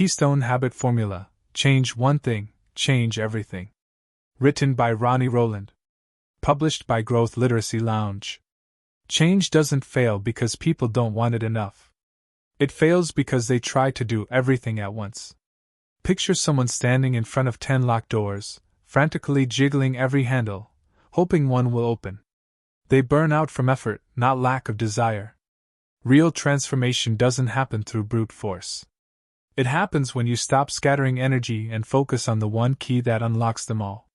Keystone Habit Formula. Change one thing, change everything. Written by Ronnie Rowland. Published by Growth Literacy Lounge. Change doesn't fail because people don't want it enough. It fails because they try to do everything at once. Picture someone standing in front of 10 locked doors, frantically jiggling every handle, hoping one will open. They burn out from effort, not lack of desire. Real transformation doesn't happen through brute force. It happens when you stop scattering energy and focus on the one key that unlocks them all.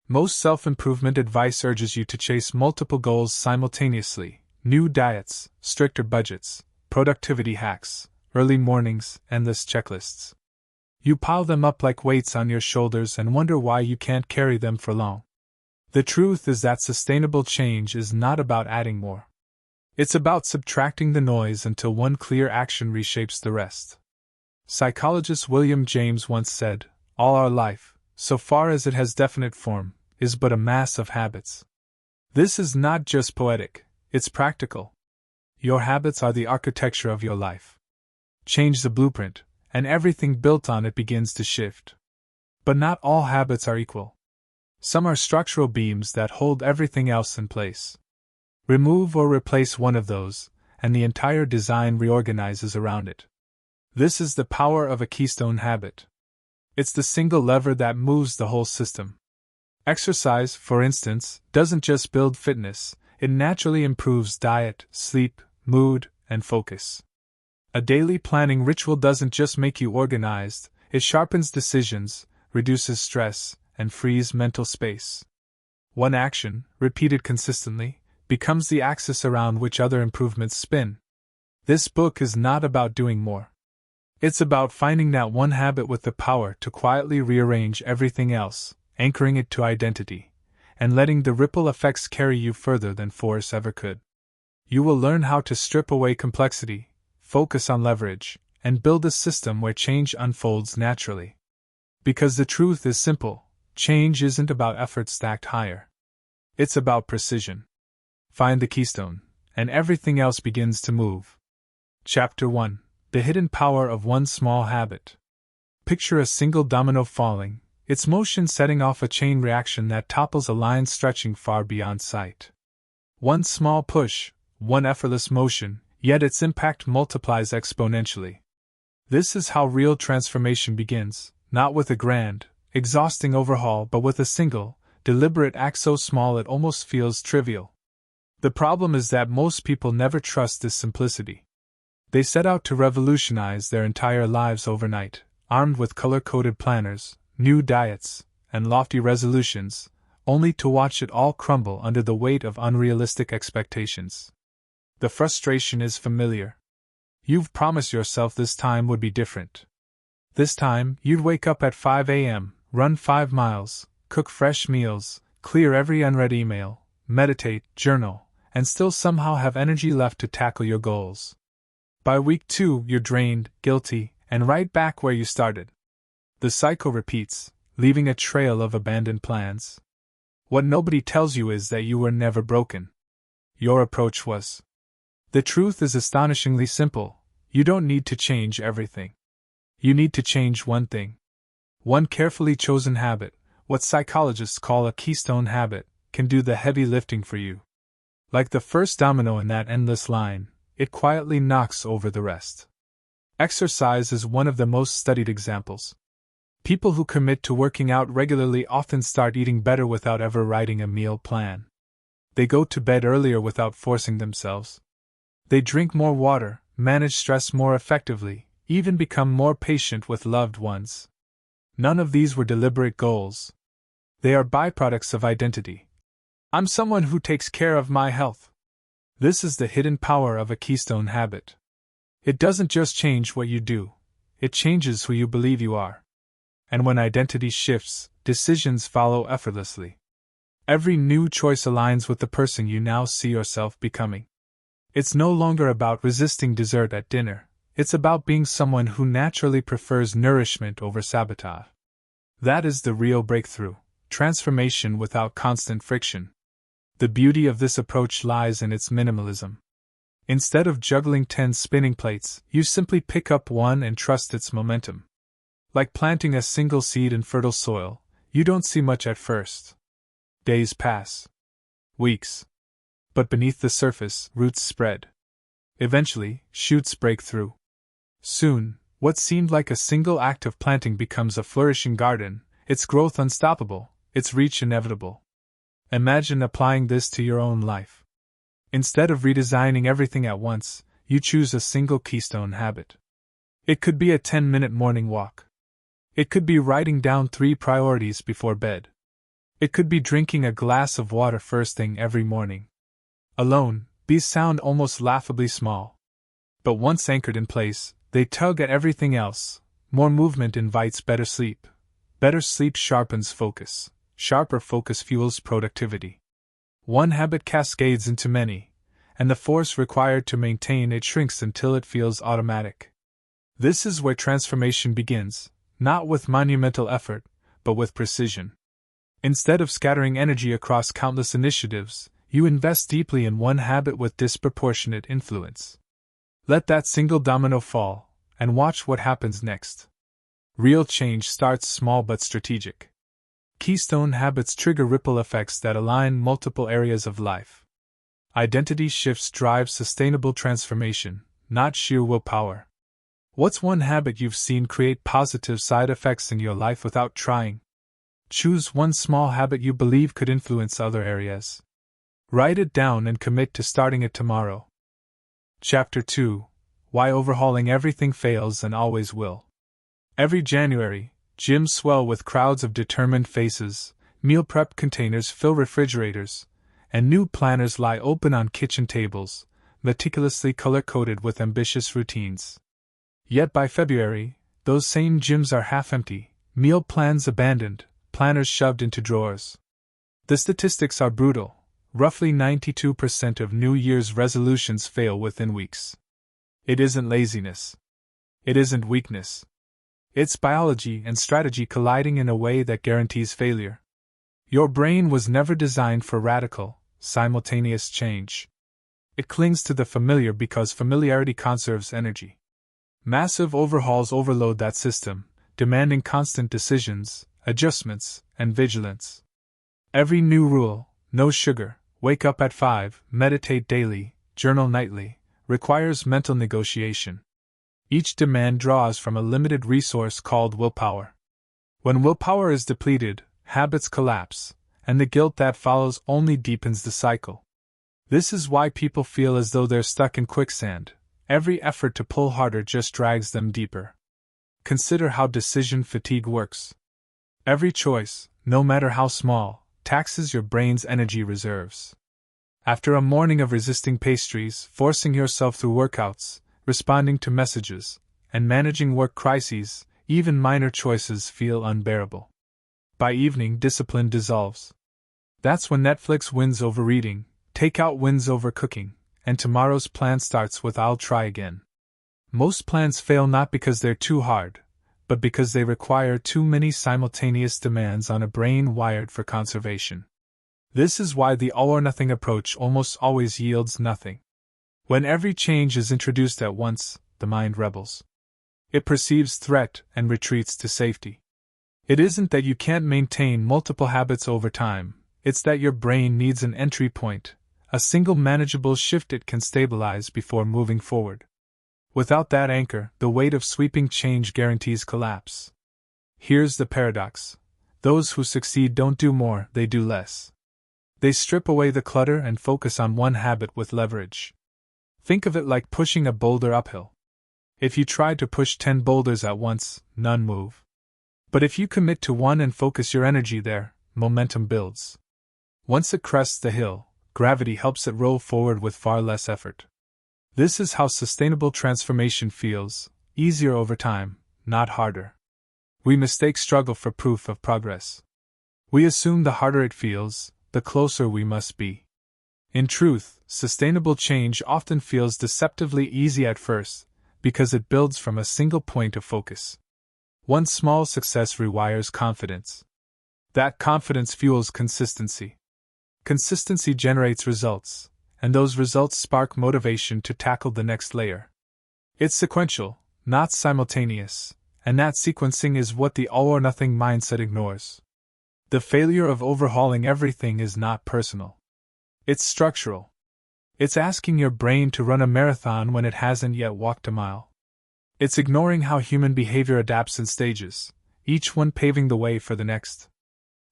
Most self-improvement advice urges you to chase multiple goals simultaneously: new diets, stricter budgets, productivity hacks, early mornings, endless checklists. You pile them up like weights on your shoulders and wonder why you can't carry them for long. The truth is that sustainable change is not about adding more. It's about subtracting the noise until one clear action reshapes the rest. Psychologist William James once said, "All our life, so far as it has definite form, is but a mass of habits." This is not just poetic, it's practical. Your habits are the architecture of your life. Change the blueprint, and everything built on it begins to shift. But not all habits are equal. Some are structural beams that hold everything else in place. Remove or replace one of those, and the entire design reorganizes around it. This is the power of a keystone habit. It's the single lever that moves the whole system. Exercise, for instance, doesn't just build fitness, it naturally improves diet, sleep, mood, and focus. A daily planning ritual doesn't just make you organized, it sharpens decisions, reduces stress, and frees mental space. One action, repeated consistently, becomes the axis around which other improvements spin. This book is not about doing more. It's about finding that one habit with the power to quietly rearrange everything else, anchoring it to identity, and letting the ripple effects carry you further than force ever could. You will learn how to strip away complexity, focus on leverage, and build a system where change unfolds naturally. Because the truth is simple, change isn't about effort stacked higher. It's about precision. Find the keystone, and everything else begins to move. Chapter 1: The Hidden Power of One Small Habit. Picture a single domino falling, its motion setting off a chain reaction that topples a line stretching far beyond sight. One small push, one effortless motion, yet its impact multiplies exponentially. This is how real transformation begins, not with a grand, exhausting overhaul but with a single, deliberate act so small it almost feels trivial. The problem is that most people never trust this simplicity. They set out to revolutionize their entire lives overnight, armed with color-coded planners, new diets, and lofty resolutions, only to watch it all crumble under the weight of unrealistic expectations. The frustration is familiar. You've promised yourself this time would be different. This time, you'd wake up at 5 a.m., run 5 miles, cook fresh meals, clear every unread email, meditate, journal, and still somehow have energy left to tackle your goals. By week 2, you're drained, guilty, and right back where you started. The cycle repeats, leaving a trail of abandoned plans. What nobody tells you is that you were never broken. Your approach was. The truth is astonishingly simple: you don't need to change everything. You need to change one thing. One carefully chosen habit, what psychologists call a keystone habit, can do the heavy lifting for you. Like the first domino in that endless line, it quietly knocks over the rest. Exercise is one of the most studied examples. People who commit to working out regularly often start eating better without ever writing a meal plan. They go to bed earlier without forcing themselves. They drink more water, manage stress more effectively, even become more patient with loved ones. None of these were deliberate goals. They are byproducts of identity. I'm someone who takes care of my health. This is the hidden power of a keystone habit. It doesn't just change what you do, it changes who you believe you are. And when identity shifts, decisions follow effortlessly. Every new choice aligns with the person you now see yourself becoming. It's no longer about resisting dessert at dinner, it's about being someone who naturally prefers nourishment over sabotage. That is the real breakthrough, transformation without constant friction. The beauty of this approach lies in its minimalism. Instead of juggling 10 spinning plates, you simply pick up one and trust its momentum. Like planting a single seed in fertile soil, you don't see much at first. Days pass. Weeks. But beneath the surface, roots spread. Eventually, shoots break through. Soon, what seemed like a single act of planting becomes a flourishing garden, its growth unstoppable, its reach inevitable. Imagine applying this to your own life. Instead of redesigning everything at once, you choose a single keystone habit. It could be a 10-minute morning walk. It could be writing down 3 priorities before bed. It could be drinking a glass of water first thing every morning. Alone, these sound almost laughably small. But once anchored in place, they tug at everything else. More movement invites better sleep. Better sleep sharpens focus. Sharper focus fuels productivity. One habit cascades into many, and the force required to maintain it shrinks until it feels automatic. This is where transformation begins, not with monumental effort, but with precision. Instead of scattering energy across countless initiatives, you invest deeply in one habit with disproportionate influence. Let that single domino fall, and watch what happens next. Real change starts small but strategic. Keystone habits trigger ripple effects that align multiple areas of life. Identity shifts drive sustainable transformation, not sheer willpower. What's one habit you've seen create positive side effects in your life without trying? Choose one small habit you believe could influence other areas. Write it down and commit to starting it tomorrow. Chapter 2: Why Overhauling Everything Fails and Always Will. Every January, gyms swell with crowds of determined faces, meal prep containers fill refrigerators, and new planners lie open on kitchen tables, meticulously color-coded with ambitious routines. Yet by February, those same gyms are half empty, meal plans abandoned, planners shoved into drawers. The statistics are brutal. Roughly 92% of New Year's resolutions fail within weeks. It isn't laziness. It isn't weakness. It's biology and strategy colliding in a way that guarantees failure. Your brain was never designed for radical, simultaneous change. It clings to the familiar because familiarity conserves energy. Massive overhauls overload that system, demanding constant decisions, adjustments, and vigilance. Every new rule, no sugar, wake up at 5, meditate daily, journal nightly, requires mental negotiation. Each demand draws from a limited resource called willpower. When willpower is depleted, habits collapse, and the guilt that follows only deepens the cycle. This is why people feel as though they're stuck in quicksand. Every effort to pull harder just drags them deeper. Consider how decision fatigue works. Every choice, no matter how small, taxes your brain's energy reserves. After a morning of resisting pastries, forcing yourself through workouts, responding to messages, and managing work crises, even minor choices feel unbearable. By evening, discipline dissolves. That's when Netflix wins over reading, takeout wins over cooking, and tomorrow's plan starts with "I'll try again." Most plans fail not because they're too hard, but because they require too many simultaneous demands on a brain wired for conservation. This is why the all-or-nothing approach almost always yields nothing. When every change is introduced at once, the mind rebels. It perceives threat and retreats to safety. It isn't that you can't maintain multiple habits over time, it's that your brain needs an entry point, a single manageable shift it can stabilize before moving forward. Without that anchor, the weight of sweeping change guarantees collapse. Here's the paradox. Those who succeed don't do more, they do less. They strip away the clutter and focus on one habit with leverage. Think of it like pushing a boulder uphill. If you try to push 10 boulders at once, none move. But if you commit to one and focus your energy there, momentum builds. Once it crests the hill, gravity helps it roll forward with far less effort. This is how sustainable transformation feels, easier over time, not harder. We mistake struggle for proof of progress. We assume the harder it feels, the closer we must be. In truth, sustainable change often feels deceptively easy at first, because it builds from a single point of focus. One small success rewires confidence. That confidence fuels consistency. Consistency generates results, and those results spark motivation to tackle the next layer. It's sequential, not simultaneous, and that sequencing is what the all-or-nothing mindset ignores. The failure of overhauling everything is not personal. It's structural. It's asking your brain to run a marathon when it hasn't yet walked a mile. It's ignoring how human behavior adapts in stages, each one paving the way for the next.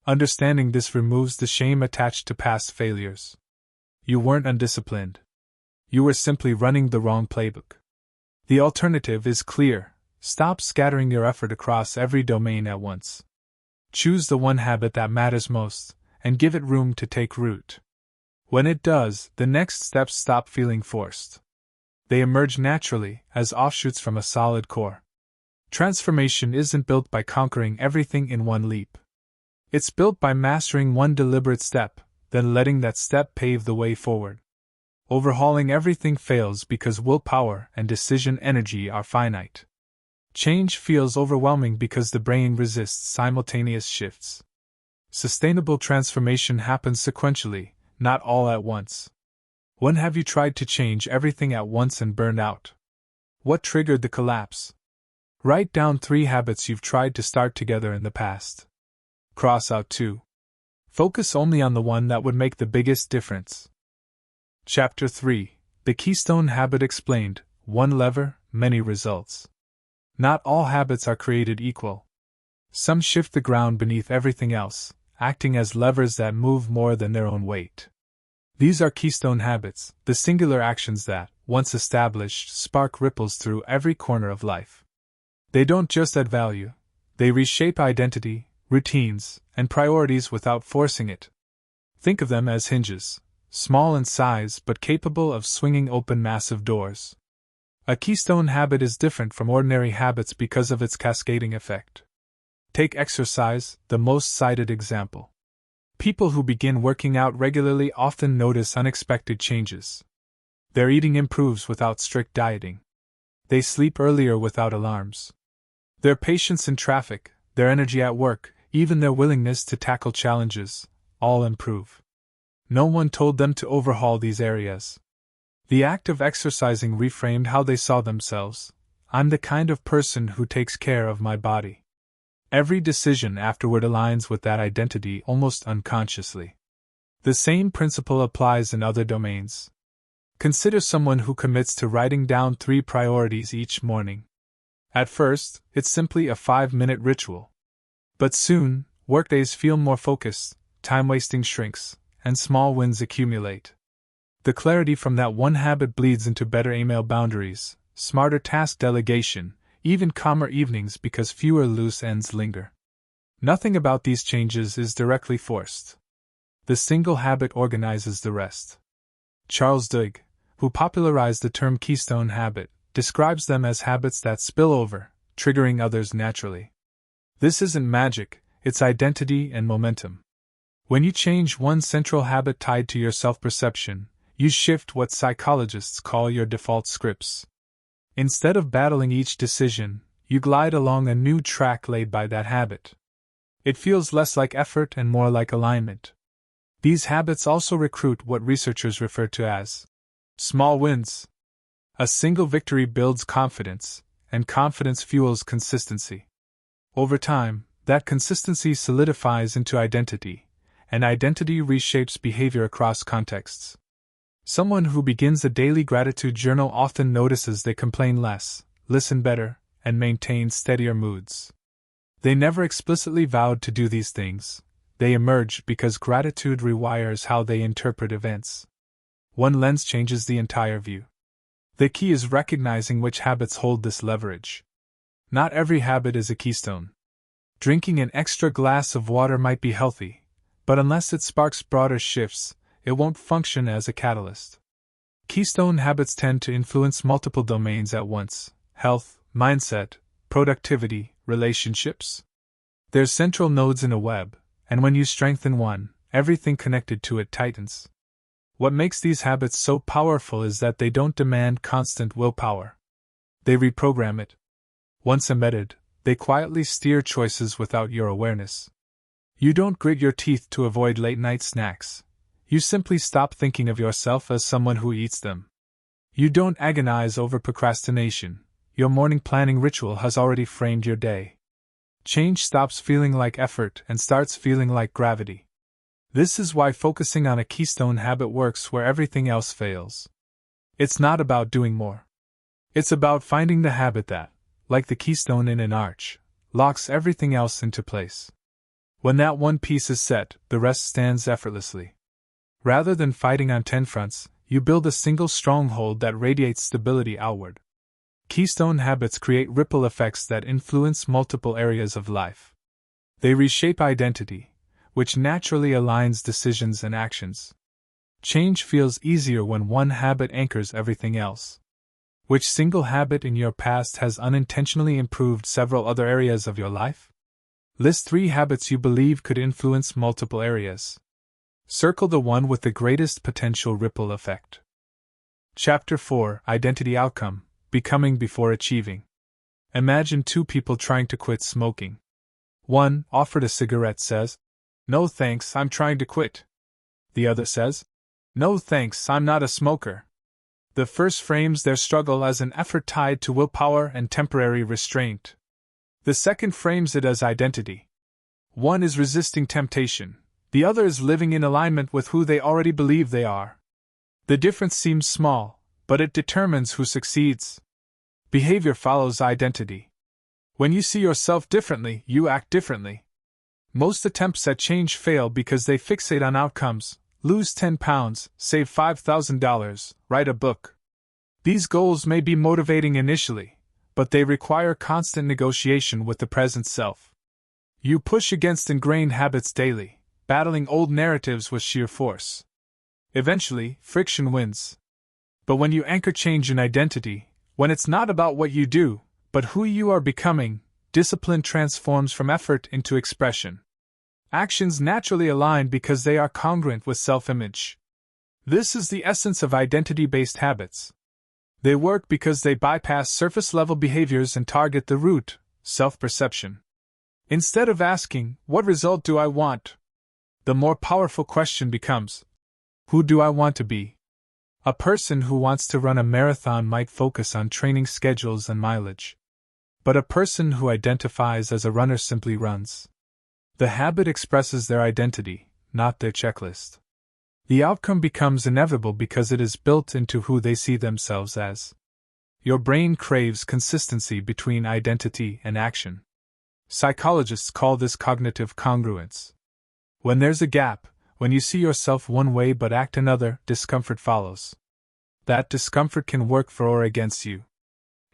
Understanding this removes the shame attached to past failures. You weren't undisciplined. You were simply running the wrong playbook. The alternative is clear: stop scattering your effort across every domain at once. Choose the one habit that matters most, and give it room to take root. When it does, the next steps stop feeling forced. They emerge naturally, as offshoots from a solid core. Transformation isn't built by conquering everything in one leap. It's built by mastering one deliberate step, then letting that step pave the way forward. Overhauling everything fails because willpower and decision energy are finite. Change feels overwhelming because the brain resists simultaneous shifts. Sustainable transformation happens sequentially, not all at once. When have you tried to change everything at once and burned out? What triggered the collapse? Write down 3 habits you've tried to start together in the past. Cross out 2. Focus only on the one that would make the biggest difference. Chapter 3: The Keystone Habit Explained. One lever, many results. Not all habits are created equal. Some shift the ground beneath everything else, acting as levers that move more than their own weight. These are keystone habits, the singular actions that, once established, spark ripples through every corner of life. They don't just add value, they reshape identity, routines, and priorities without forcing it. Think of them as hinges, small in size but capable of swinging open massive doors. A keystone habit is different from ordinary habits because of its cascading effect. Take exercise, the most cited example. People who begin working out regularly often notice unexpected changes. Their eating improves without strict dieting. They sleep earlier without alarms. Their patience in traffic, their energy at work, even their willingness to tackle challenges, all improve. No one told them to overhaul these areas. The act of exercising reframed how they saw themselves. I'm the kind of person who takes care of my body. Every decision afterward aligns with that identity almost unconsciously. The same principle applies in other domains. Consider someone who commits to writing down 3 priorities each morning. At first, it's simply a 5-minute ritual. But soon, workdays feel more focused, time wasting shrinks, and small wins accumulate. The clarity from that one habit bleeds into better email boundaries, smarter task delegation, even calmer evenings because fewer loose ends linger. Nothing about these changes is directly forced. The single habit organizes the rest. Charles Duhigg, who popularized the term keystone habit, describes them as habits that spill over, triggering others naturally. This isn't magic, it's identity and momentum. When you change one central habit tied to your self-perception, you shift what psychologists call your default scripts. Instead of battling each decision, you glide along a new track laid by that habit. It feels less like effort and more like alignment. These habits also recruit what researchers refer to as small wins. A single victory builds confidence, and confidence fuels consistency. Over time, that consistency solidifies into identity, and identity reshapes behavior across contexts. Someone who begins a daily gratitude journal often notices they complain less, listen better, and maintain steadier moods. They never explicitly vowed to do these things, they emerge because gratitude rewires how they interpret events. One lens changes the entire view. The key is recognizing which habits hold this leverage. Not every habit is a keystone. Drinking an extra glass of water might be healthy, but unless it sparks broader shifts, it won't function as a catalyst. Keystone habits tend to influence multiple domains at once: health, mindset, productivity, relationships. They're central nodes in a web, and when you strengthen one, everything connected to it tightens. What makes these habits so powerful is that they don't demand constant willpower. They reprogram it. Once embedded, they quietly steer choices without your awareness. You don't grit your teeth to avoid late-night snacks. You simply stop thinking of yourself as someone who eats them. You don't agonize over procrastination. your morning planning ritual has already framed your day. Change stops feeling like effort and starts feeling like gravity. This is why focusing on a keystone habit works where everything else fails. It's not about doing more. It's about finding the habit that, like the keystone in an arch, locks everything else into place. When that one piece is set, the rest stands effortlessly. Rather than fighting on 10 fronts, you build a single stronghold that radiates stability outward. Keystone habits create ripple effects that influence multiple areas of life. They reshape identity, which naturally aligns decisions and actions. Change feels easier when one habit anchors everything else. Which single habit in your past has unintentionally improved several other areas of your life? List 3 habits you believe could influence multiple areas. Circle the one with the greatest potential ripple effect. Chapter 4: Identity Outcome: Becoming Before Achieving. Imagine 2 people trying to quit smoking. One, offered a cigarette, says, "No thanks, I'm trying to quit." The other says, "No thanks, I'm not a smoker." The first frames their struggle as an effort tied to willpower and temporary restraint. The second frames it as identity. One is resisting temptation, the other is living in alignment with who they already believe they are. The difference seems small, but it determines who succeeds. Behavior follows identity. When you see yourself differently, you act differently. Most attempts at change fail because they fixate on outcomes: lose 10 pounds, save $5,000, write a book. These goals may be motivating initially, but they require constant negotiation with the present self. You push against ingrained habits daily, battling old narratives with sheer force. Eventually, friction wins. But when you anchor change in identity, when it's not about what you do, but who you are becoming, discipline transforms from effort into expression. Actions naturally align because they are congruent with self-image. This is the essence of identity-based habits. They work because they bypass surface-level behaviors and target the root, self-perception. Instead of asking, "What result do I want?" the more powerful question becomes, "Who do I want to be?" A person who wants to run a marathon might focus on training schedules and mileage. But a person who identifies as a runner simply runs. The habit expresses their identity, not their checklist. The outcome becomes inevitable because it is built into who they see themselves as. Your brain craves consistency between identity and action. Psychologists call this cognitive congruence. When there's a gap, when you see yourself one way but act another, discomfort follows. That discomfort can work for or against you.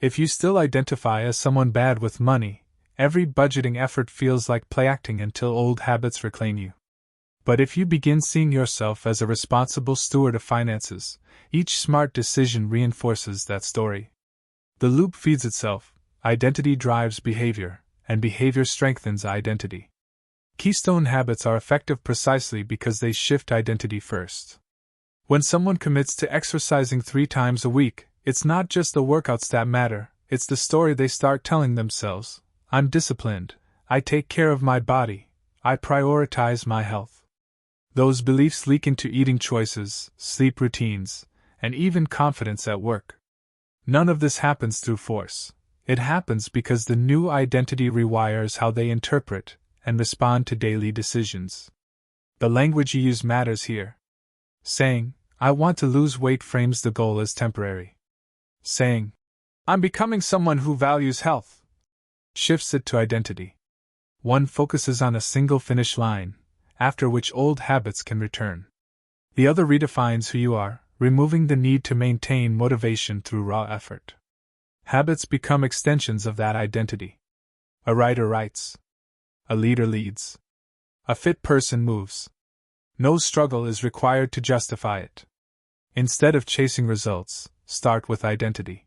If you still identify as someone bad with money, every budgeting effort feels like play acting until old habits reclaim you. But if you begin seeing yourself as a responsible steward of finances, each smart decision reinforces that story. The loop feeds itself, identity drives behavior, and behavior strengthens identity. Keystone habits are effective precisely because they shift identity first. When someone commits to exercising 3 times a week, it's not just the workouts that matter, it's the story they start telling themselves. I'm disciplined, I take care of my body, I prioritize my health. Those beliefs leak into eating choices, sleep routines, and even confidence at work. None of this happens through force. It happens because the new identity rewires how they interpret and respond to daily decisions. The language you use matters here. Saying, "I want to lose weight," frames the goal as temporary. Saying, "I'm becoming someone who values health," shifts it to identity. One focuses on a single finish line, after which old habits can return. The other redefines who you are, removing the need to maintain motivation through raw effort. Habits become extensions of that identity. A writer writes. A leader leads. A fit person moves. No struggle is required to justify it. Instead of chasing results, start with identity.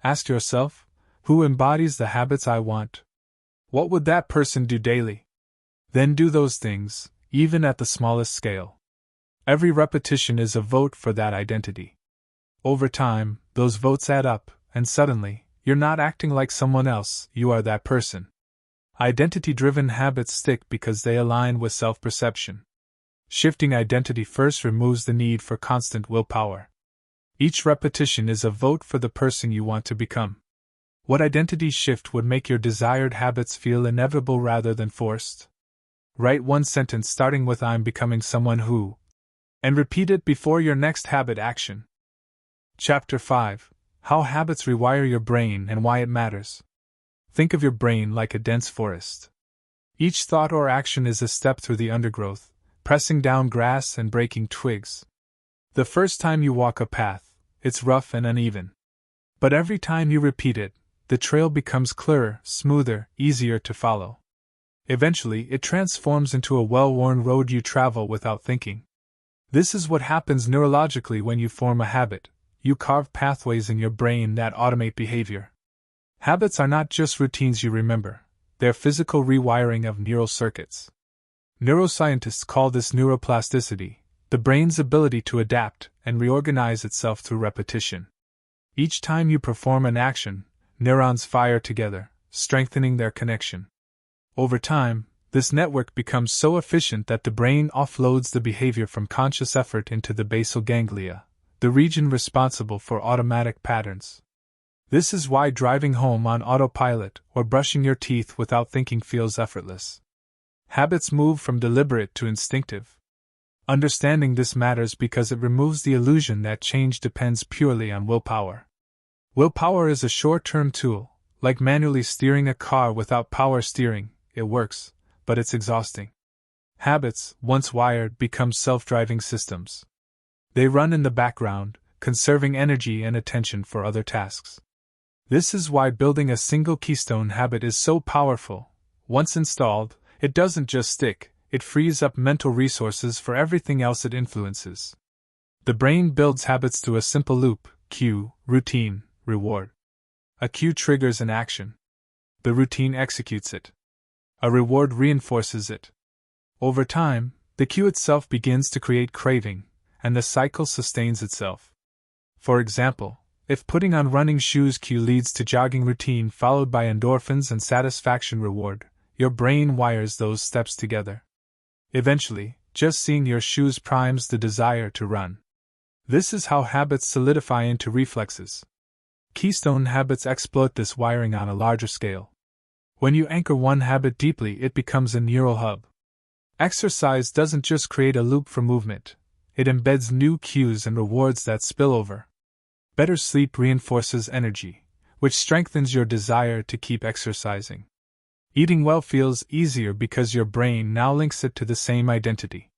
Ask yourself, who embodies the habits I want? What would that person do daily? Then do those things, even at the smallest scale. Every repetition is a vote for that identity. Over time, those votes add up, and suddenly, you're not acting like someone else, you are that person. Identity-driven habits stick because they align with self-perception. Shifting identity first removes the need for constant willpower. Each repetition is a vote for the person you want to become. What identity shift would make your desired habits feel inevitable rather than forced? Write one sentence starting with "I'm becoming someone who," and repeat it before your next habit action. Chapter 5: How Habits Rewire Your Brain and Why It Matters. Think of your brain like a dense forest. Each thought or action is a step through the undergrowth, pressing down grass and breaking twigs. The first time you walk a path, it's rough and uneven. But every time you repeat it, the trail becomes clearer, smoother, easier to follow. Eventually, it transforms into a well-worn road you travel without thinking. This is what happens neurologically when you form a habit. You carve pathways in your brain that automate behavior. Habits are not just routines you remember, they're physical rewiring of neural circuits. Neuroscientists call this neuroplasticity, the brain's ability to adapt and reorganize itself through repetition. Each time you perform an action, neurons fire together, strengthening their connection. Over time, this network becomes so efficient that the brain offloads the behavior from conscious effort into the basal ganglia, the region responsible for automatic patterns. This is why driving home on autopilot or brushing your teeth without thinking feels effortless. Habits move from deliberate to instinctive. Understanding this matters because it removes the illusion that change depends purely on willpower. Willpower is a short-term tool, like manually steering a car without power steering. It works, but it's exhausting. Habits, once wired, become self-driving systems. They run in the background, conserving energy and attention for other tasks. This is why building a single keystone habit is so powerful. Once installed, it doesn't just stick, it frees up mental resources for everything else it influences. The brain builds habits through a simple loop: cue, routine, reward. A cue triggers an action. The routine executes it. A reward reinforces it. Over time, the cue itself begins to create craving, and the cycle sustains itself. For example, if putting on running shoes cue leads to jogging routine followed by endorphins and satisfaction reward, your brain wires those steps together. Eventually, just seeing your shoes primes the desire to run. This is how habits solidify into reflexes. Keystone habits exploit this wiring on a larger scale. When you anchor one habit deeply, it becomes a neural hub. Exercise doesn't just create a loop for movement, it embeds new cues and rewards that spill over. Better sleep reinforces energy, which strengthens your desire to keep exercising. Eating well feels easier because your brain now links it to the same identity.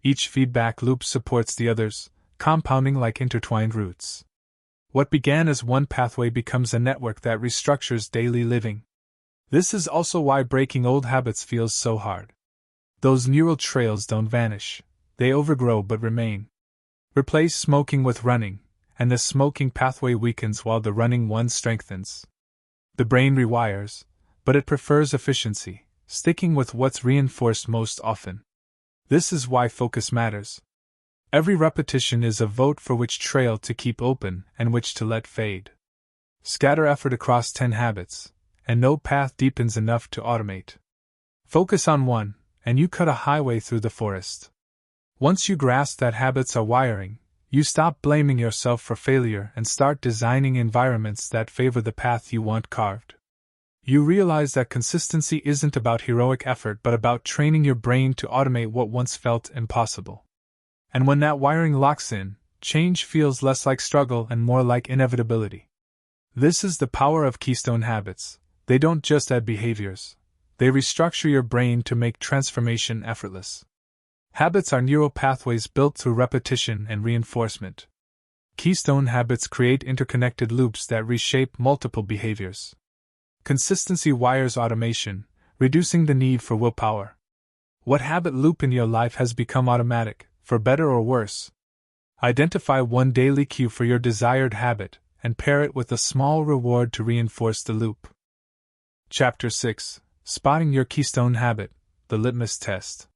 Each feedback loop supports the others, compounding like intertwined roots. What began as one pathway becomes a network that restructures daily living. This is also why breaking old habits feels so hard. Those neural trails don't vanish, they overgrow but remain. Replace smoking with running, and the smoking pathway weakens while the running one strengthens. The brain rewires, but it prefers efficiency, sticking with what's reinforced most often. This is why focus matters. Every repetition is a vote for which trail to keep open and which to let fade. Scatter effort across 10 habits, and no path deepens enough to automate. Focus on one, and you cut a highway through the forest. Once you grasp that habits are wiring, you stop blaming yourself for failure and start designing environments that favor the path you want carved. You realize that consistency isn't about heroic effort but about training your brain to automate what once felt impossible. And when that wiring locks in, change feels less like struggle and more like inevitability. This is the power of keystone habits. They don't just add behaviors, they restructure your brain to make transformation effortless. Habits are neural pathways built through repetition and reinforcement. Keystone habits create interconnected loops that reshape multiple behaviors. Consistency wires automation, reducing the need for willpower. What habit loop in your life has become automatic, for better or worse? Identify one daily cue for your desired habit, and pair it with a small reward to reinforce the loop. Chapter 6: Spotting Your Keystone Habit, the Litmus Test.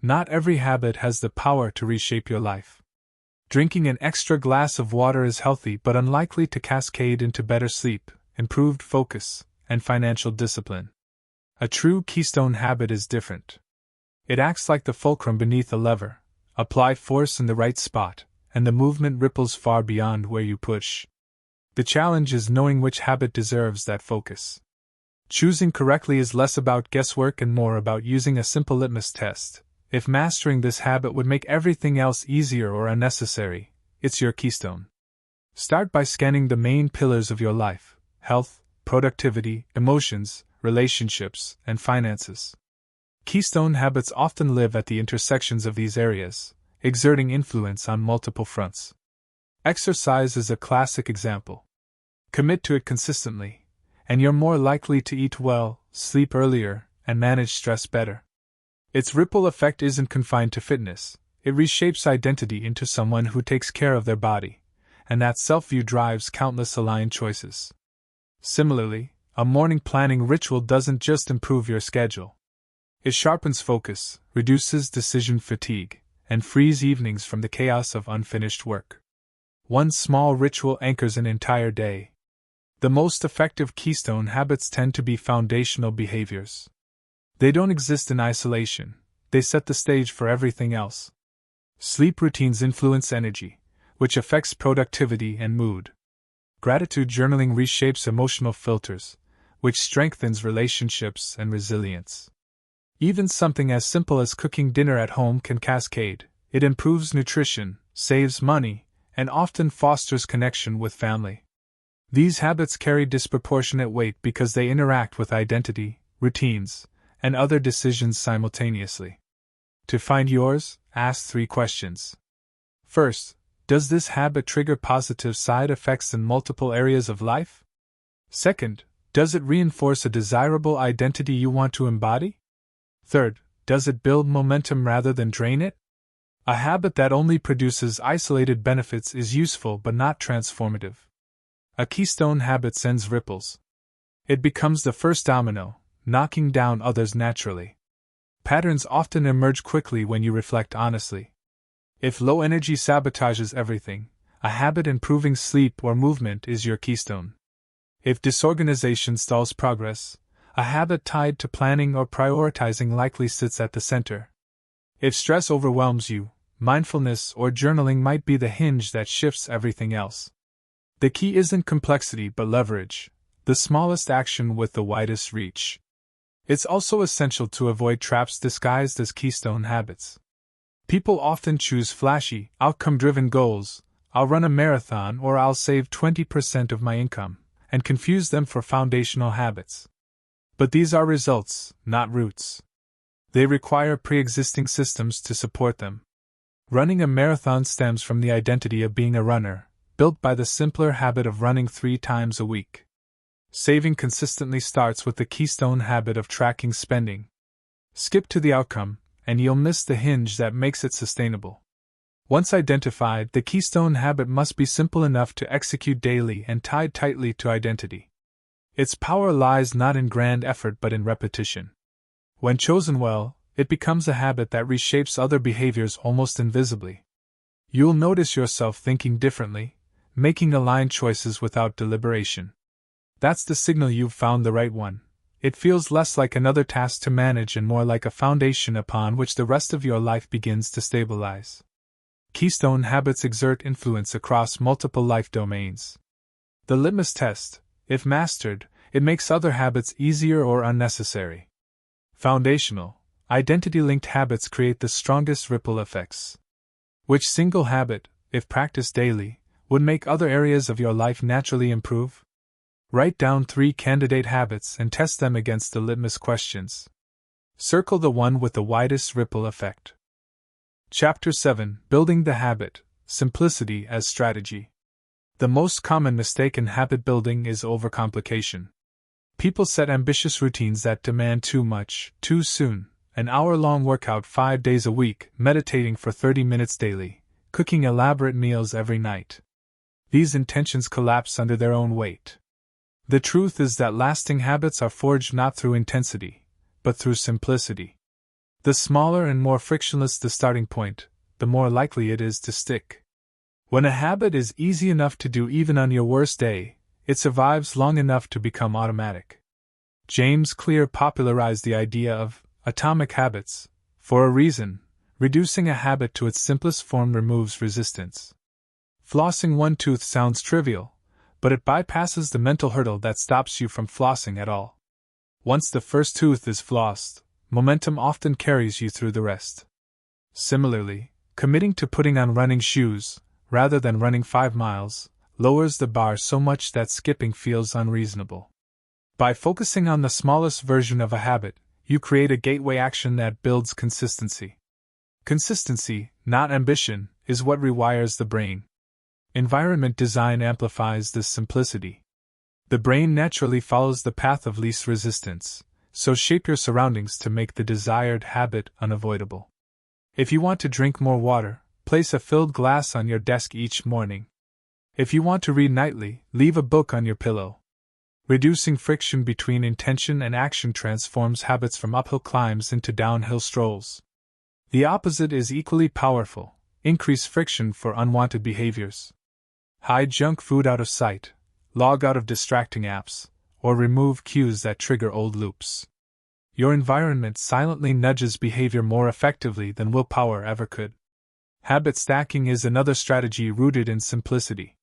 Not every habit has the power to reshape your life. Drinking an extra glass of water is healthy but unlikely to cascade into better sleep, improved focus, and financial discipline. A true keystone habit is different. It acts like the fulcrum beneath a lever. Apply force in the right spot, and the movement ripples far beyond where you push. The challenge is knowing which habit deserves that focus. Choosing correctly is less about guesswork and more about using a simple litmus test. If mastering this habit would make everything else easier or unnecessary, it's your keystone. Start by scanning the main pillars of your life: health, productivity, emotions, relationships, and finances. Keystone habits often live at the intersections of these areas, exerting influence on multiple fronts. Exercise is a classic example. Commit to it consistently, and you're more likely to eat well, sleep earlier, and manage stress better. Its ripple effect isn't confined to fitness. It reshapes identity into someone who takes care of their body, and that self-view drives countless aligned choices. Similarly, a morning planning ritual doesn't just improve your schedule. It sharpens focus, reduces decision fatigue, and frees evenings from the chaos of unfinished work. One small ritual anchors an entire day. The most effective keystone habits tend to be foundational behaviors. They don't exist in isolation, they set the stage for everything else. Sleep routines influence energy, which affects productivity and mood. Gratitude journaling reshapes emotional filters, which strengthens relationships and resilience. Even something as simple as cooking dinner at home can cascade. It improves nutrition, saves money, and often fosters connection with family. These habits carry disproportionate weight because they interact with identity, routines, and other decisions simultaneously. To find yours, ask 3 questions. First, does this habit trigger positive side effects in multiple areas of life? Second, does it reinforce a desirable identity you want to embody? Third, does it build momentum rather than drain it? A habit that only produces isolated benefits is useful but not transformative. A keystone habit sends ripples. It becomes the first domino, knocking down others naturally. Patterns often emerge quickly when you reflect honestly. If low energy sabotages everything, a habit improving sleep or movement is your keystone. If disorganization stalls progress, a habit tied to planning or prioritizing likely sits at the center. If stress overwhelms you, mindfulness or journaling might be the hinge that shifts everything else. The key isn't complexity but leverage, the smallest action with the widest reach. It's also essential to avoid traps disguised as keystone habits. People often choose flashy, outcome-driven goals: I'll run a marathon or I'll save 20% of my income, and confuse them for foundational habits. But these are results, not roots. They require pre-existing systems to support them. Running a marathon stems from the identity of being a runner, built by the simpler habit of running 3 times a week. Saving consistently starts with the keystone habit of tracking spending. Skip to the outcome, and you'll miss the hinge that makes it sustainable. Once identified, the keystone habit must be simple enough to execute daily and tied tightly to identity. Its power lies not in grand effort but in repetition. When chosen well, it becomes a habit that reshapes other behaviors almost invisibly. You'll notice yourself thinking differently, making aligned choices without deliberation. That's the signal you've found the right one. It feels less like another task to manage and more like a foundation upon which the rest of your life begins to stabilize. Keystone habits exert influence across multiple life domains. The litmus test: if mastered, it makes other habits easier or unnecessary. Foundational, identity-linked habits create the strongest ripple effects. Which single habit, if practiced daily, would make other areas of your life naturally improve? Write down 3 candidate habits and test them against the litmus questions. Circle the one with the widest ripple effect. Chapter 7: Building the Habit, Simplicity as Strategy. The most common mistake in habit building is overcomplication. People set ambitious routines that demand too much, too soon: an hour-long workout 5 days a week, meditating for 30 minutes daily, cooking elaborate meals every night. These intentions collapse under their own weight. The truth is that lasting habits are forged not through intensity, but through simplicity. The smaller and more frictionless the starting point, the more likely it is to stick. When a habit is easy enough to do even on your worst day, it survives long enough to become automatic. James Clear popularized the idea of atomic habits for a reason. Reducing a habit to its simplest form removes resistance. Flossing one tooth sounds trivial, but it bypasses the mental hurdle that stops you from flossing at all. Once the first tooth is flossed, momentum often carries you through the rest. Similarly, committing to putting on running shoes, rather than running 5 miles, lowers the bar so much that skipping feels unreasonable. By focusing on the smallest version of a habit, you create a gateway action that builds consistency. Consistency, not ambition, is what rewires the brain. Environment design amplifies this simplicity. The brain naturally follows the path of least resistance, so shape your surroundings to make the desired habit unavoidable. If you want to drink more water, place a filled glass on your desk each morning. If you want to read nightly, leave a book on your pillow. Reducing friction between intention and action transforms habits from uphill climbs into downhill strolls. The opposite is equally powerful: increase friction for unwanted behaviors. Hide junk food out of sight, log out of distracting apps, or remove cues that trigger old loops. Your environment silently nudges behavior more effectively than willpower ever could. Habit stacking is another strategy rooted in simplicity.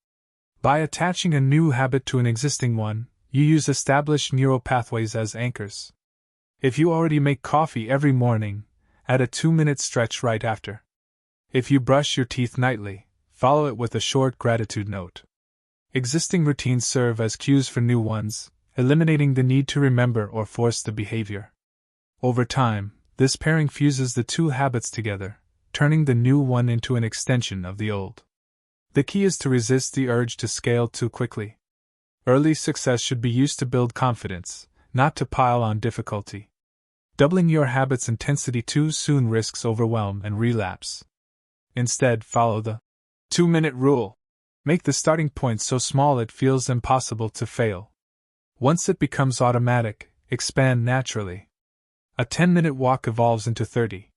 By attaching a new habit to an existing one, you use established neural pathways as anchors. If you already make coffee every morning, add a 2-minute stretch right after. If you brush your teeth nightly, follow it with a short gratitude note. Existing routines serve as cues for new ones, eliminating the need to remember or force the behavior. Over time, this pairing fuses the two habits together, turning the new one into an extension of the old. The key is to resist the urge to scale too quickly. Early success should be used to build confidence, not to pile on difficulty. Doubling your habit's intensity too soon risks overwhelm and relapse. Instead, follow the 2-minute rule. Make the starting point so small it feels impossible to fail. Once it becomes automatic, expand naturally. A 10-minute walk evolves into 30.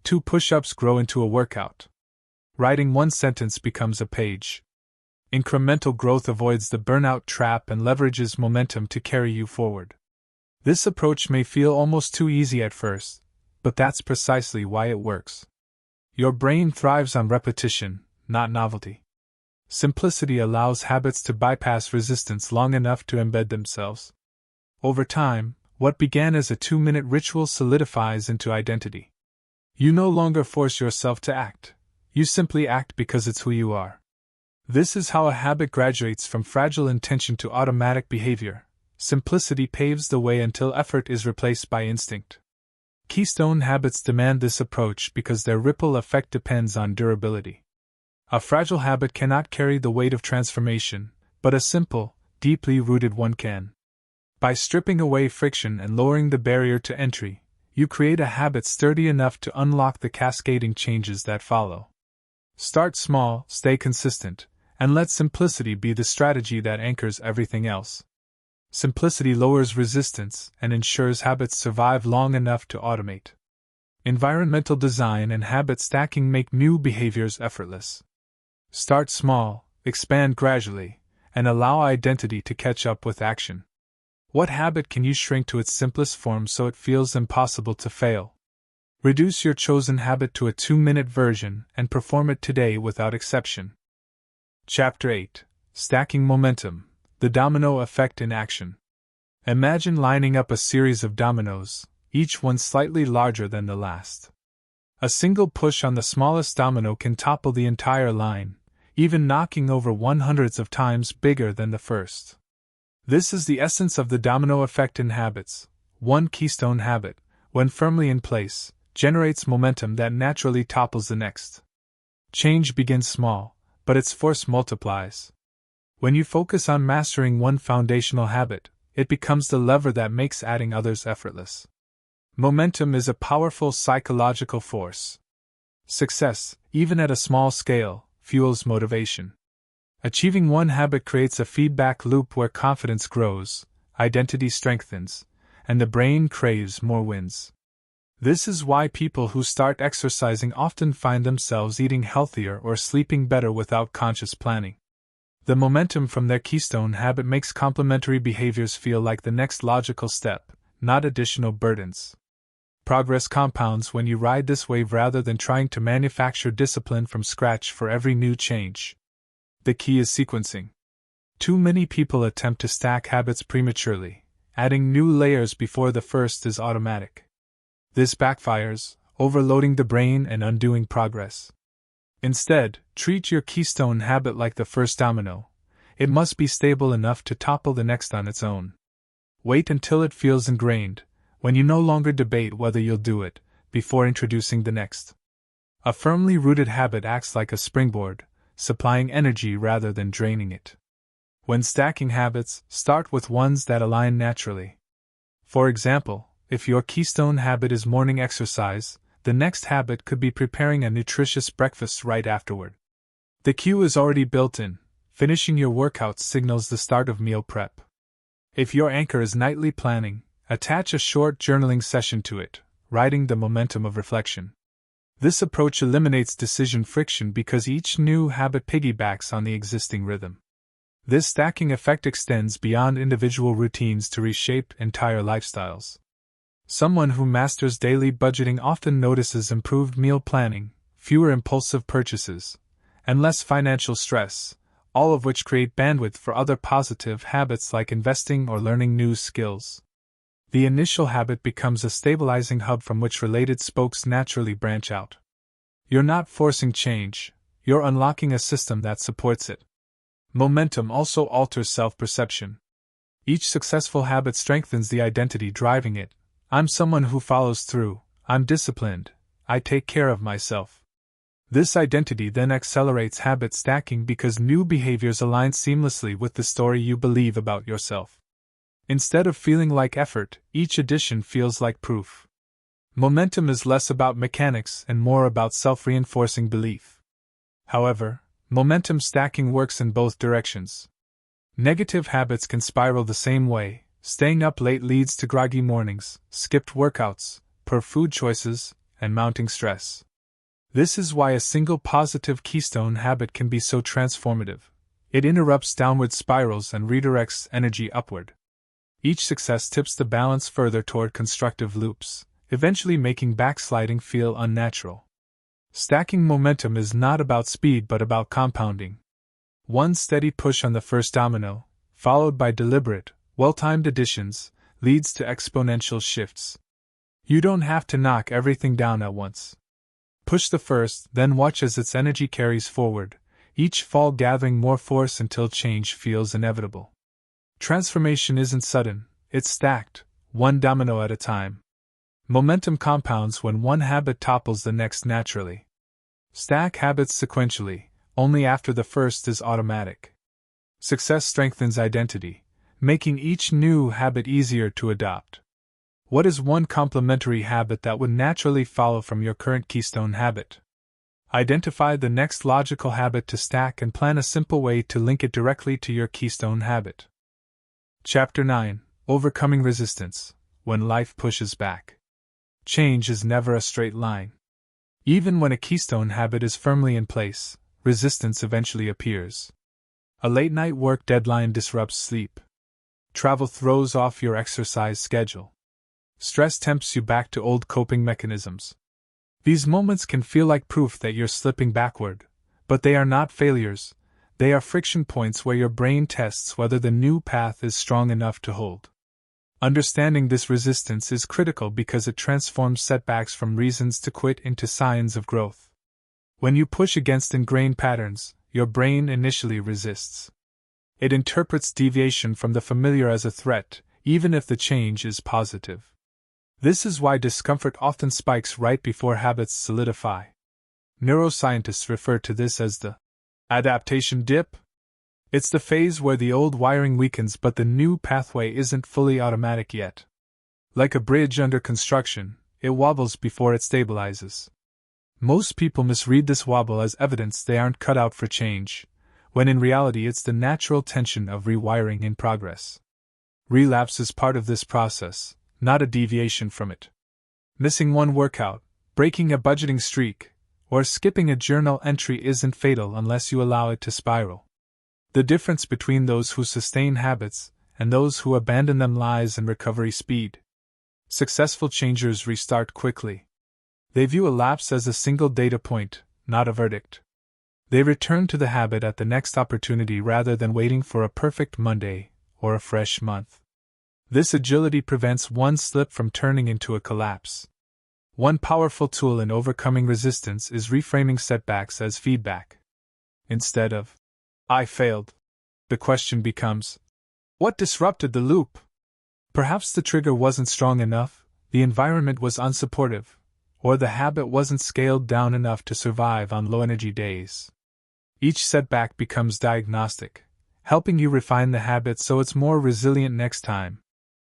2 push-ups grow into a workout. Writing 1 sentence becomes a page. Incremental growth avoids the burnout trap and leverages momentum to carry you forward. This approach may feel almost too easy at first, but that's precisely why it works. Your brain thrives on repetition, not novelty. Simplicity allows habits to bypass resistance long enough to embed themselves. Over time, what began as a 2-minute ritual solidifies into identity. You no longer force yourself to act, you simply act because it's who you are. This is how a habit graduates from fragile intention to automatic behavior. Simplicity paves the way until effort is replaced by instinct. Keystone habits demand this approach because their ripple effect depends on durability. A fragile habit cannot carry the weight of transformation, but a simple, deeply rooted one can. By stripping away friction and lowering the barrier to entry, you create a habit sturdy enough to unlock the cascading changes that follow. Start small, stay consistent, and let simplicity be the strategy that anchors everything else. Simplicity lowers resistance and ensures habits survive long enough to automate. Environmental design and habit stacking make new behaviors effortless. Start small, expand gradually, and allow identity to catch up with action. What habit can you shrink to its simplest form so it feels impossible to fail? Reduce your chosen habit to a 2-minute version and perform it today without exception. Chapter 8: Stacking Momentum, the Domino Effect in Action. Imagine lining up a series of dominoes, each one slightly larger than the last. A single push on the smallest domino can topple the entire line, even knocking over one hundreds of times bigger than the first. This is the essence of the domino effect in habits. One keystone habit, when firmly in place, generates momentum that naturally topples the next. Change begins small, but its force multiplies. When you focus on mastering one foundational habit, it becomes the lever that makes adding others effortless. Momentum is a powerful psychological force. Success, even at a small scale, fuels motivation. Achieving one habit creates a feedback loop where confidence grows, identity strengthens, and the brain craves more wins. This is why people who start exercising often find themselves eating healthier or sleeping better without conscious planning. The momentum from their keystone habit makes complementary behaviors feel like the next logical step, not additional burdens. Progress compounds when you ride this wave rather than trying to manufacture discipline from scratch for every new change. The key is sequencing. Too many people attempt to stack habits prematurely, adding new layers before the first is automatic. This backfires, overloading the brain and undoing progress. Instead, treat your keystone habit like the first domino. It must be stable enough to topple the next on its own. Wait until it feels ingrained, when you no longer debate whether you'll do it, before introducing the next. A firmly rooted habit acts like a springboard, supplying energy rather than draining it. When stacking habits, start with ones that align naturally. For example, if your keystone habit is morning exercise, the next habit could be preparing a nutritious breakfast right afterward. The cue is already built in. Finishing your workouts signals the start of meal prep. If your anchor is nightly planning, attach a short journaling session to it, riding the momentum of reflection. This approach eliminates decision friction because each new habit piggybacks on the existing rhythm. This stacking effect extends beyond individual routines to reshape entire lifestyles. Someone who masters daily budgeting often notices improved meal planning, fewer impulsive purchases, and less financial stress, all of which create bandwidth for other positive habits like investing or learning new skills. The initial habit becomes a stabilizing hub from which related spokes naturally branch out. You're not forcing change, you're unlocking a system that supports it. Momentum also alters self-perception. Each successful habit strengthens the identity driving it. I'm someone who follows through, I'm disciplined, I take care of myself. This identity then accelerates habit stacking because new behaviors align seamlessly with the story you believe about yourself. Instead of feeling like effort, each addition feels like proof. Momentum is less about mechanics and more about self-reinforcing belief. However, momentum stacking works in both directions. Negative habits can spiral the same way. Staying up late leads to groggy mornings, skipped workouts, poor food choices, and mounting stress. This is why a single positive keystone habit can be so transformative. It interrupts downward spirals and redirects energy upward. Each success tips the balance further toward constructive loops, eventually making backsliding feel unnatural. Stacking momentum is not about speed but about compounding. One steady push on the first domino, followed by deliberate, well-timed additions, leads to exponential shifts. You don't have to knock everything down at once. Push the first, then watch as its energy carries forward, each fall gathering more force until change feels inevitable. Transformation isn't sudden, it's stacked, one domino at a time. Momentum compounds when one habit topples the next naturally. Stack habits sequentially, only after the first is automatic. Success strengthens identity, making each new habit easier to adopt. What is one complementary habit that would naturally follow from your current keystone habit? Identify the next logical habit to stack and plan a simple way to link it directly to your keystone habit. Chapter 9: Overcoming Resistance. When life pushes back. Change is never a straight line. Even when a keystone habit is firmly in place, resistance eventually appears. A late-night work deadline disrupts sleep. Travel throws off your exercise schedule. Stress tempts you back to old coping mechanisms. These moments can feel like proof that you're slipping backward, but they are not failures. They are friction points where your brain tests whether the new path is strong enough to hold. Understanding this resistance is critical because it transforms setbacks from reasons to quit into signs of growth. When you push against ingrained patterns, your brain initially resists. It interprets deviation from the familiar as a threat, even if the change is positive. This is why discomfort often spikes right before habits solidify. Neuroscientists refer to this as the adaptation dip. It's the phase where the old wiring weakens but the new pathway isn't fully automatic yet. Like a bridge under construction, it wobbles before it stabilizes. Most people misread this wobble as evidence they aren't cut out for change, when in reality it's the natural tension of rewiring in progress. Relapse is part of this process, not a deviation from it. Missing one workout, breaking a budgeting streak, or skipping a journal entry isn't fatal unless you allow it to spiral. The difference between those who sustain habits and those who abandon them lies in recovery speed. Successful changers restart quickly. They view a lapse as a single data point, not a verdict. They return to the habit at the next opportunity rather than waiting for a perfect Monday or a fresh month. This agility prevents one slip from turning into a collapse. One powerful tool in overcoming resistance is reframing setbacks as feedback. Instead of, "I failed," the question becomes, "What disrupted the loop?" Perhaps the trigger wasn't strong enough, the environment was unsupportive, or the habit wasn't scaled down enough to survive on low-energy days. Each setback becomes diagnostic, helping you refine the habit so it's more resilient next time.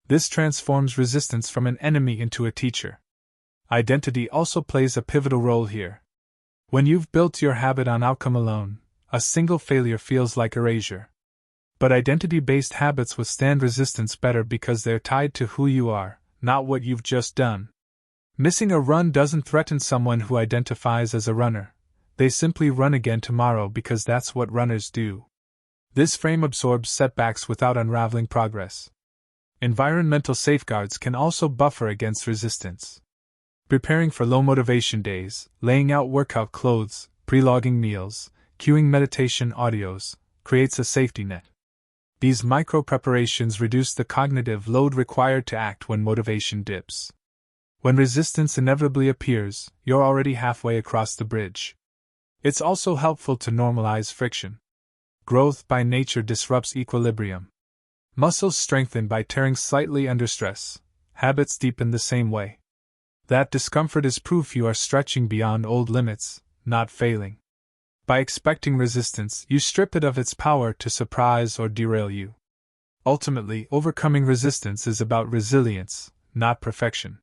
This transforms resistance from an enemy into a teacher. Identity also plays a pivotal role here. When you've built your habit on outcome alone, a single failure feels like erasure. But identity-based habits withstand resistance better because they're tied to who you are, not what you've just done. Missing a run doesn't threaten someone who identifies as a runner. They simply run again tomorrow because that's what runners do. This frame absorbs setbacks without unraveling progress. Environmental safeguards can also buffer against resistance. Preparing for low motivation days, laying out workout clothes, pre-logging meals, cueing meditation audios, creates a safety net. These micro-preparations reduce the cognitive load required to act when motivation dips. When resistance inevitably appears, you're already halfway across the bridge. It's also helpful to normalize friction. Growth by nature disrupts equilibrium. Muscles strengthen by tearing slightly under stress. Habits deepen the same way. That discomfort is proof you are stretching beyond old limits, not failing. By expecting resistance, you strip it of its power to surprise or derail you. Ultimately, overcoming resistance is about resilience, not perfection.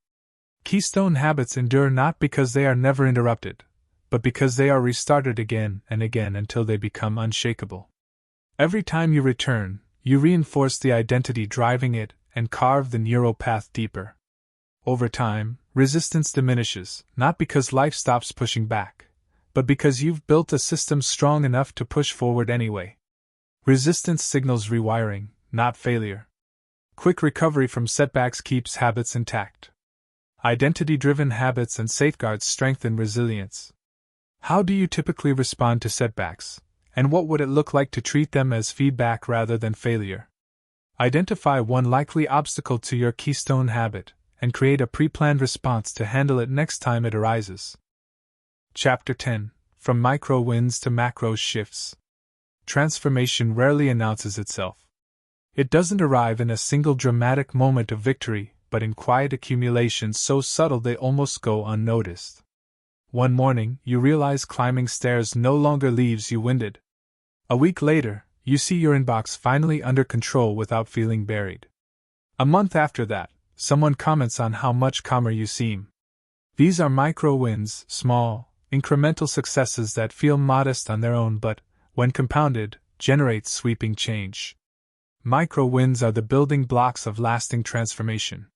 Keystone habits endure not because they are never interrupted, but because they are restarted again and again until they become unshakable. Every time you return, you reinforce the identity driving it and carve the neural path deeper. Over time, resistance diminishes, not because life stops pushing back, but because you've built a system strong enough to push forward anyway. Resistance signals rewiring, not failure. Quick recovery from setbacks keeps habits intact. Identity-driven habits and safeguards strengthen resilience. How do you typically respond to setbacks, and what would it look like to treat them as feedback rather than failure? Identify one likely obstacle to your keystone habit, and create a pre-planned response to handle it next time it arises. Chapter 10: From Micro Wins to Macro Shifts. Transformation rarely announces itself. It doesn't arrive in a single dramatic moment of victory, but in quiet accumulations so subtle they almost go unnoticed. One morning, you realize climbing stairs no longer leaves you winded. A week later, you see your inbox finally under control without feeling buried. A month after that, someone comments on how much calmer you seem. These are micro wins, small, incremental successes that feel modest on their own but, when compounded, generate sweeping change. Micro wins are the building blocks of lasting transformation.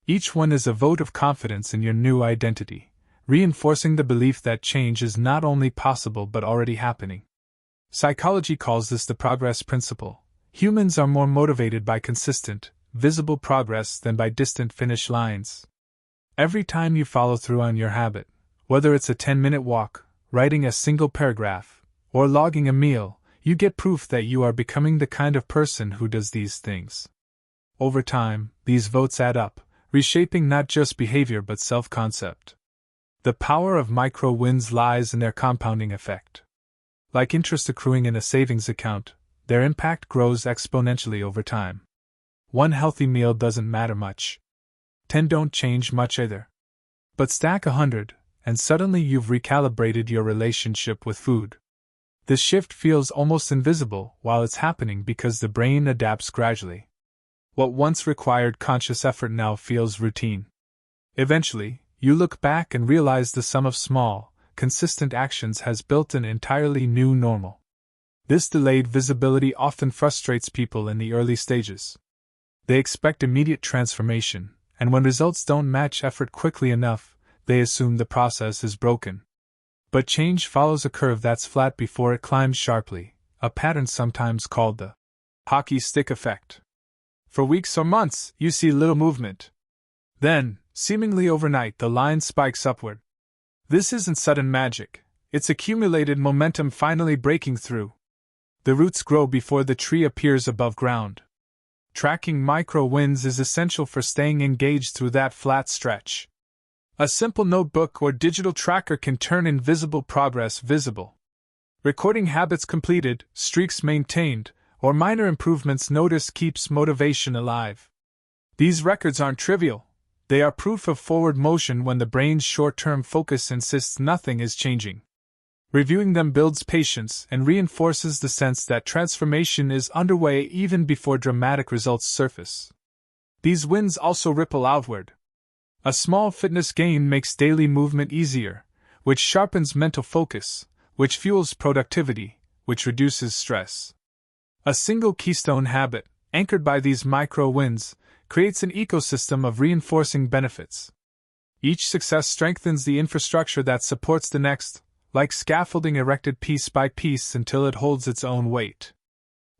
Each one is a vote of confidence in your new identity, reinforcing the belief that change is not only possible but already happening. Psychology calls this the progress principle. Humans are more motivated by consistent, visible progress than by distant finish lines. Every time you follow through on your habit, whether it's a 10-minute walk, writing a single paragraph, or logging a meal, you get proof that you are becoming the kind of person who does these things. Over time, these votes add up, reshaping not just behavior but self-concept. The power of micro wins lies in their compounding effect. Like interest accruing in a savings account, their impact grows exponentially over time. One healthy meal doesn't matter much. 10 don't change much either. But stack 100, and suddenly you've recalibrated your relationship with food. This shift feels almost invisible while it's happening because the brain adapts gradually. What once required conscious effort now feels routine. Eventually, you look back and realize the sum of small, consistent actions has built an entirely new normal. This delayed visibility often frustrates people in the early stages. They expect immediate transformation, and when results don't match effort quickly enough, they assume the process is broken. But change follows a curve that's flat before it climbs sharply, a pattern sometimes called the hockey stick effect. For weeks or months, you see little movement. Then, seemingly overnight, the line spikes upward. This isn't sudden magic, its accumulated momentum finally breaking through. The roots grow before the tree appears above ground. Tracking micro wins is essential for staying engaged through that flat stretch. A simple notebook or digital tracker can turn invisible progress visible. Recording habits completed, streaks maintained, or minor improvements noticed keeps motivation alive. These records aren't trivial. They are proof of forward motion when the brain's short-term focus insists nothing is changing. Reviewing them builds patience and reinforces the sense that transformation is underway even before dramatic results surface. These wins also ripple outward. A small fitness gain makes daily movement easier, which sharpens mental focus, which fuels productivity, which reduces stress. A single keystone habit, anchored by these micro wins, creates an ecosystem of reinforcing benefits. Each success strengthens the infrastructure that supports the next, like scaffolding erected piece by piece until it holds its own weight.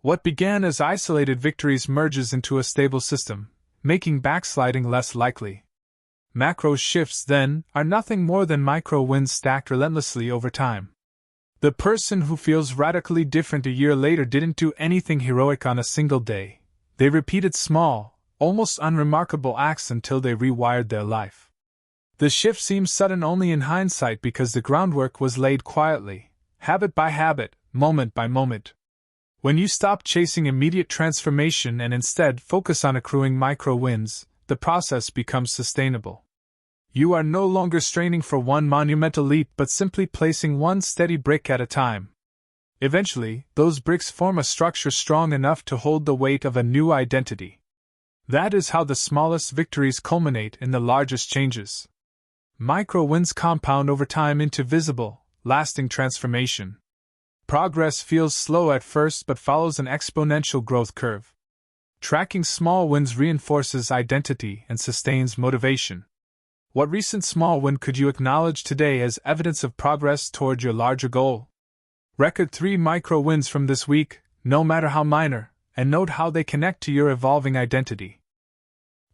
What began as isolated victories merges into a stable system, making backsliding less likely. Macro shifts, then, are nothing more than micro wins stacked relentlessly over time. The person who feels radically different a year later didn't do anything heroic on a single day. They repeated small, almost unremarkable acts until they rewired their life. The shift seems sudden only in hindsight because the groundwork was laid quietly, habit by habit, moment by moment. When you stop chasing immediate transformation and instead focus on accruing micro wins, the process becomes sustainable. You are no longer straining for one monumental leap but simply placing one steady brick at a time. Eventually, those bricks form a structure strong enough to hold the weight of a new identity. That is how the smallest victories culminate in the largest changes. Micro wins compound over time into visible, lasting transformation. Progress feels slow at first but follows an exponential growth curve. Tracking small wins reinforces identity and sustains motivation. What recent small win could you acknowledge today as evidence of progress toward your larger goal? Record 3 micro wins from this week, no matter how minor, and note how they connect to your evolving identity.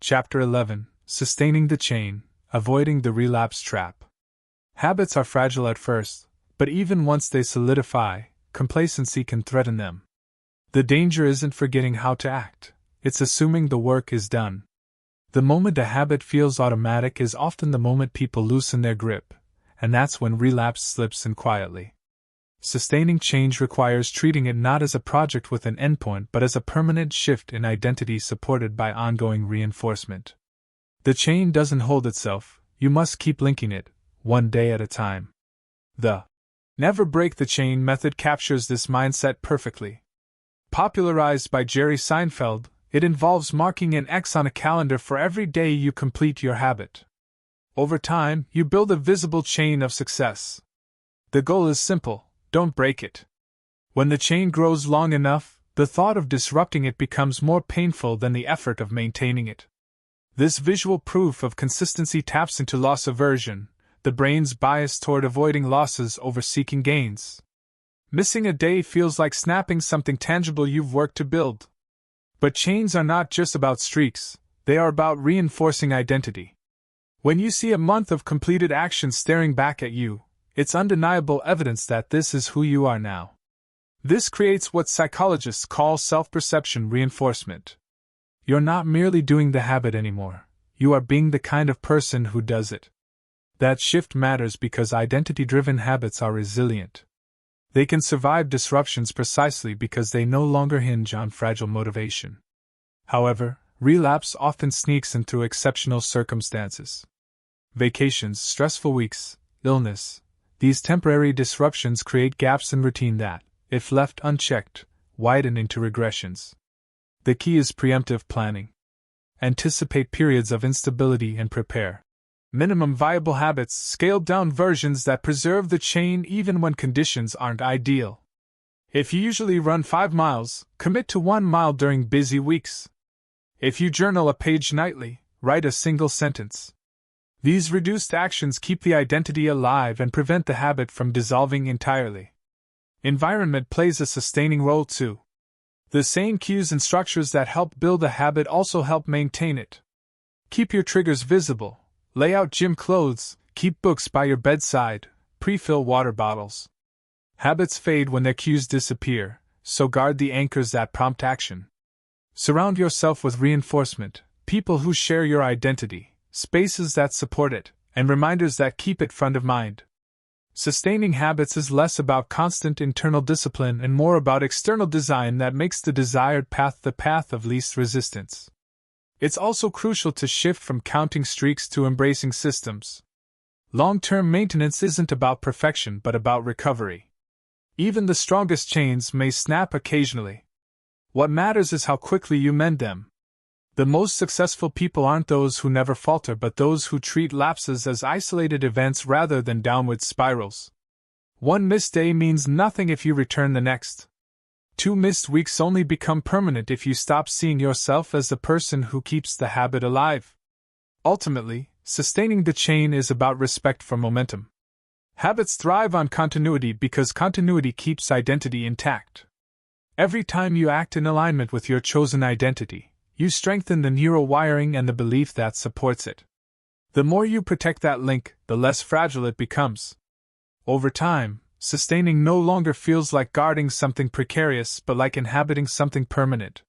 Chapter 11: Sustaining the Chain, Avoiding the Relapse Trap. Habits are fragile at first, but even once they solidify, complacency can threaten them. The danger isn't forgetting how to act, it's assuming the work is done. The moment a habit feels automatic is often the moment people loosen their grip, and that's when relapse slips in quietly. Sustaining change requires treating it not as a project with an endpoint but as a permanent shift in identity supported by ongoing reinforcement. The chain doesn't hold itself, you must keep linking it, one day at a time. The never break the chain method captures this mindset perfectly. Popularized by Jerry Seinfeld, it involves marking an X on a calendar for every day you complete your habit. Over time, you build a visible chain of success. The goal is simple: don't break it. When the chain grows long enough, the thought of disrupting it becomes more painful than the effort of maintaining it. This visual proof of consistency taps into loss aversion, the brain's bias toward avoiding losses over seeking gains. Missing a day feels like snapping something tangible you've worked to build. But chains are not just about streaks, they are about reinforcing identity. When you see a month of completed action staring back at you, it's undeniable evidence that this is who you are now. This creates what psychologists call self-perception reinforcement. You're not merely doing the habit anymore, you are being the kind of person who does it. That shift matters because identity-driven habits are resilient. They can survive disruptions precisely because they no longer hinge on fragile motivation. However, relapse often sneaks in through exceptional circumstances. Vacations, stressful weeks, illness. These temporary disruptions create gaps in routine that, if left unchecked, widen into regressions. The key is preemptive planning. Anticipate periods of instability and prepare. Minimum viable habits, scaled-down versions that preserve the chain even when conditions aren't ideal. If you usually run 5 miles, commit to 1 mile during busy weeks. If you journal a page nightly, write a single sentence. These reduced actions keep the identity alive and prevent the habit from dissolving entirely. Environment plays a sustaining role too. The same cues and structures that help build a habit also help maintain it. Keep your triggers visible. Lay out gym clothes, keep books by your bedside, pre-fill water bottles. Habits fade when their cues disappear, so guard the anchors that prompt action. Surround yourself with reinforcement, people who share your identity, spaces that support it, and reminders that keep it front of mind. Sustaining habits is less about constant internal discipline and more about external design that makes the desired path the path of least resistance. It's also crucial to shift from counting streaks to embracing systems. Long-term maintenance isn't about perfection but about recovery. Even the strongest chains may snap occasionally. What matters is how quickly you mend them. The most successful people aren't those who never falter but those who treat lapses as isolated events rather than downward spirals. One missed day means nothing if you return the next. 2 missed weeks only become permanent if you stop seeing yourself as the person who keeps the habit alive. Ultimately, sustaining the chain is about respect for momentum. Habits thrive on continuity because continuity keeps identity intact. Every time you act in alignment with your chosen identity, you strengthen the neural wiring and the belief that supports it. The more you protect that link, the less fragile it becomes. Over time, sustaining no longer feels like guarding something precarious but like inhabiting something permanent.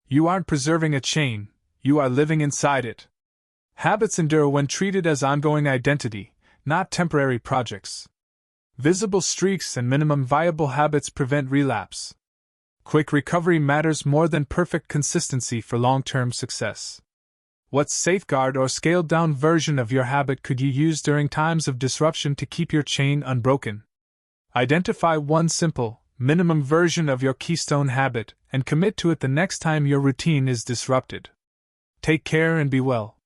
You aren't preserving a chain, you are living inside it. Habits endure when treated as ongoing identity, not temporary projects. Visible streaks and minimum viable habits prevent relapse. Quick recovery matters more than perfect consistency for long-term success. What safeguard or scaled-down version of your habit could you use during times of disruption to keep your chain unbroken? Identify one simple, minimum version of your keystone habit and commit to it the next time your routine is disrupted. Take care and be well.